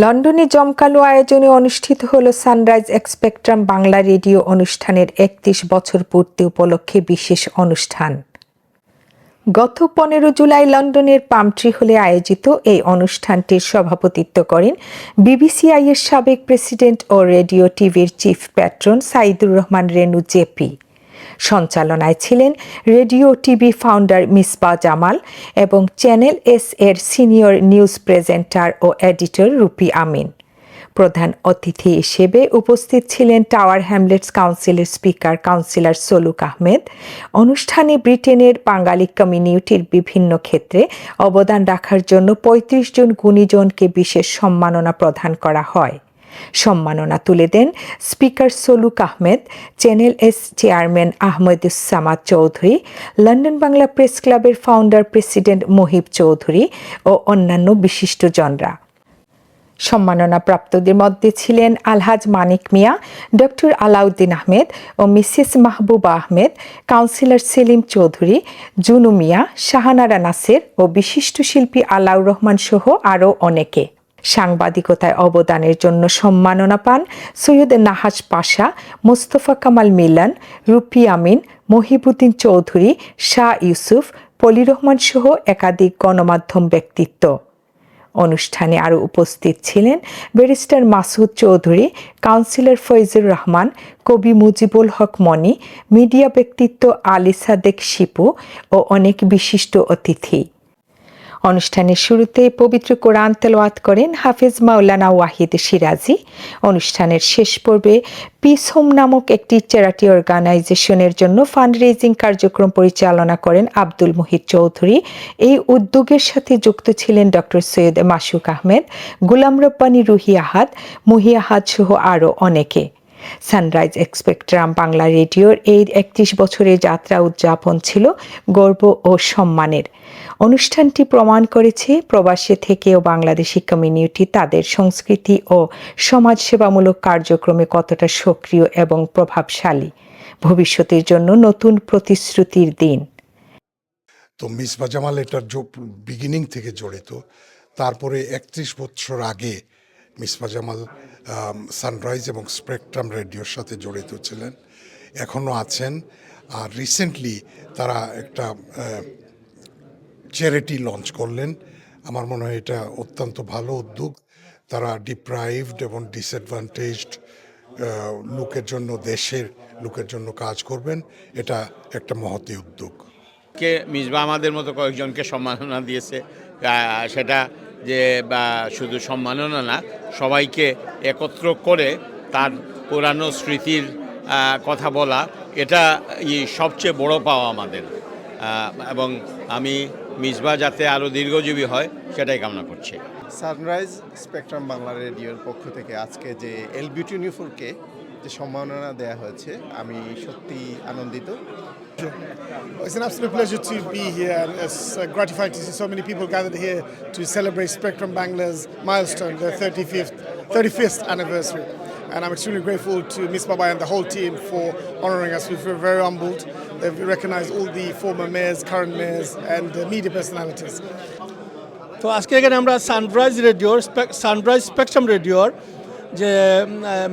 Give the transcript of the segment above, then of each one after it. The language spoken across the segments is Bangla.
লন্ডনে জমকালো আয়োজনে অনুষ্ঠিত হলো সানরাইজ স্পেকট্রাম বাংলা রেডিও অনুষ্ঠানের ৩১ বছর পূর্তি উপলক্ষে বিশেষ অনুষ্ঠান। গত ১৫ জুলাই লন্ডনের পামট্রি হলে আয়োজিত এই অনুষ্ঠানটির সভাপতিত্ব করেন বিবিসিআই-এর সাবেক প্রেসিডেন্ট ও রেডিও টিভির চিফ প্যাট্রন সাইদুর রহমান রেনু জেপি। সঞ্চালনায় ছিলেন radio TV founder Misbah Jamal এবং চ্যানেল এস এর সিনিয়র নিউজ প্রেজেন্টার ও এডিটর রুপি আমিন। প্রধান অতিথি হিসেবে উপস্থিত ছিলেন টাওয়ার হ্যামলেটস কাউন্সিলের স্পিকার কাউন্সিলর সলুক আহমেদ। অনুষ্ঠানে ব্রিটেনের বাঙালি কমিউনিটির বিভিন্ন ক্ষেত্রে অবদান রাখার জন্য ৩৫ জন গুণীজনকে বিশেষ সম্মাননা প্রদান করা হয়। সম্মাননা তুলে দেন speaker Saluk Ahmed, channel S chairman Ahmeduzzaman Chowdhury, London Bangla press ক্লাবের ফাউন্ডার প্রেসিডেন্ট মহিব চৌধুরী ও অন্যান্য বিশিষ্টজনরা। সম্মাননাপ্রাপ্তদের মধ্যে ছিলেন আলহাজ মানিক মিয়া, ডক্টর আলাউদ্দিন আহমেদ ও মিসেস মাহবুবা আহমেদ, কাউন্সিলর সেলিম চৌধুরী, জুনু মিয়া, শাহানারা নাসির ও বিশিষ্ট শিল্পী আলাউর রহমান সহ আরও অনেকে। সাংবাদিকতায় অবদানের জন্য সম্মাননা পান সৈয়দ নাহাজ পাশা, মোস্তফা কামাল মিলন, রুপি আমিন, মহিবুদ্দিন চৌধুরী, শাহ ইউসুফ, পলি রহমান সহ একাধিক গণমাধ্যম ব্যক্তিত্ব। অনুষ্ঠানে আরও উপস্থিত ছিলেন ব্যারিস্টার মাসুদ চৌধুরী, কাউন্সিলর ফয়জুর রহমান, কবি মুজিবুল হক মনি, মিডিয়া ব্যক্তিত্ব আলী সাদেক শিপু ও অনেক বিশিষ্ট অতিথি। অনুষ্ঠানের শুরুতে পবিত্র কোরআন তেলাওয়াত করেন হাফেজ মাওলানা ওয়াহিদ সিরাজি। অনুষ্ঠানের শেষ পর্বে পিস হোম নামক একটি চ্যারিটি অর্গানাইজেশনের জন্য ফান্ড রেজিং কার্যক্রম পরিচালনা করেন আব্দুল মুহিত চৌধুরী। এই উদ্যোগের সাথে যুক্ত ছিলেন ডক্টর সৈয়দ মাসুক আহমেদ, গোলাম রব্বানী রুহি আহাদ, মুহি আহাদ সহ আরও অনেকে। সানরাইজ স্পেকট্রাম বাংলা রেডিওর এই ৩১ বছরের যাত্রা উদযাপন ছিল গর্ব ও সম্মানের। অনুষ্ঠানটি প্রমাণ করেছে প্রবাসে থেকেও বাংলাদেশি কমিউনিটি তাদের সংস্কৃতি ও সমাজসেবামূলক কার্যক্রমে কতটা সক্রিয় এবং প্রভাবশালী। ভবিষ্যতের জন্য নতুন প্রতিশ্রুতির দিন। তো মিসবাহ জামাল এটার বিগিনিং থেকে জড়িত। তারপরে ৩১ বছর আগে মিসবাহ জামাল সানরাইজ এবং স্পেকট্রাম রেডিওর সাথে জড়িত ছিলেন, এখনও আছেন। আর রিসেন্টলি তারা একটা চ্যারিটি লঞ্চ করলেন। আমার মনে হয় এটা অত্যন্ত ভালো উদ্যোগ। তারা ডিপ্রাইভড এবং ডিসঅ্যাডভান্টেজড লোকের জন্য, দেশের লোকের জন্য কাজ করবেন। এটা একটা মহতী উদ্যোগ। মিসবাহ আমাদের মতো কয়েকজনকে সম্মাননা দিয়েছে, সেটা যে শুধু সম্মাননা না, সবাইকে একত্র করে তার পুরানো স্মৃতির কথা বলা, এটা সবচেয়ে বড় পাওয়া আমাদের। এবং আমি মিসবাহ যাতে আরও দীর্ঘজীবী হয় সেটাই কামনা করছি। সানরাইজ স্পেকট্রাম বাংলা রেডিওর পক্ষ থেকে আজকে যে LB24-কে যে সম্মাননা দেওয়া হয়েছে, আমি সত্যি আনন্দিত। It's an absolute pleasure to be here, and it's gratifying to see so many people gathered here to celebrate Spectrum Bangla's milestone, the 35th anniversary. And I'm extremely grateful to Miss Babai and the whole team for honouring us. We feel very humbled. They've recognised all the former mayors, current mayors, and media personalities. তো আজকে এখানে আমরা সানরাইজ স্পেকট্রাম রেডিওর যে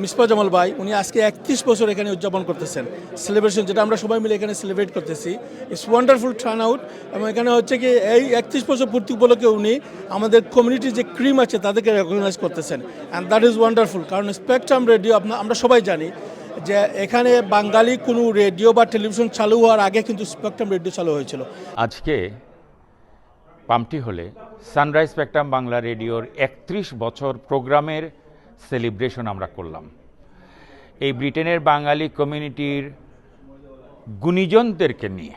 মিসবাহ জামাল ভাই, উনি আজকে ৩১ বছর এখানে উদযাপন করতেছেন, সেলিব্রেশন, যেটা আমরা সবাই মিলে এখানে সেলিব্রেট করতেছি। It's wonderful turn out. এবং এখানে হচ্ছে কি এই ৩১ বছর পূর্তি উপলক্ষে উনি আমাদের কমিউনিটির যে ক্রিম আছে তাদেরকে রেকগনাইজ করতেছেন, অ্যান্ড দ্যাট ইজ ওয়ান্ডারফুল। কারণ স্পেকট্রাম রেডিও আমরা সবাই জানি যে এখানে বাঙালি কোনো রেডিও বা টেলিভিশন চালু হওয়ার আগে কিন্তু স্পেকট্রাম রেডিও চালু হয়েছিল। আজকে পামটি হলে সানরাইজ স্পেকট্রাম বাংলা রেডিওর ৩১ বছর প্রোগ্রামের সেলিব্রেশন আমরা করলাম। এই ব্রিটেনের বাঙালি কমিউনিটির গুণীজনদেরকে নিয়ে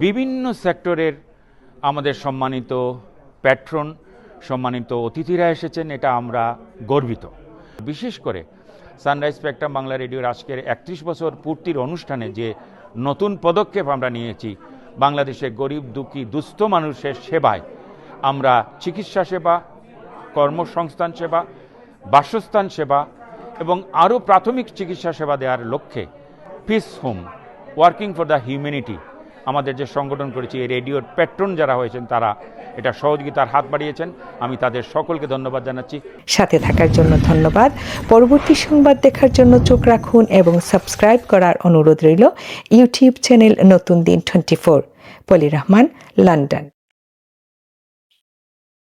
বিভিন্ন সেক্টরের আমাদের সম্মানিত প্যাট্রন, সম্মানিত অতিথিরা এসেছেন, এটা আমরা গর্বিত। বিশেষ করে সানরাইজ স্পেকট্রাম বাংলা রেডিওর আজকের ৩১ বছর পূর্তির অনুষ্ঠানে যে নতুন পদক্ষেপ আমরা নিয়েছি, বাংলাদেশের গরিব দুঃখী দুস্থ মানুষের সেবায় আমরা চিকিৎসা সেবা, কর্মসংস্থান সেবা, বাসস্থান সেবা এবং আরও প্রাথমিক চিকিৎসা সেবা দেওয়ার লক্ষ্যে piece home, working for the humanity আমাদের যে সংগঠন করেছি এই রেডিওর প্যাট্রন যারা হয়েছেন তারা এটা সহযোগিতার হাত বাড়িয়েছেন, আমি তাদের সকলকে ধন্যবাদ জানাচ্ছি। সাথে থাকার জন্য ধন্যবাদ। পরবর্তী সংবাদ দেখার জন্য চোখ রাখুন এবং সাবস্ক্রাইব করার অনুরোধ রইল ইউটিউব চ্যানেল নতুন দিন 24। পলি রহমান, লন্ডন।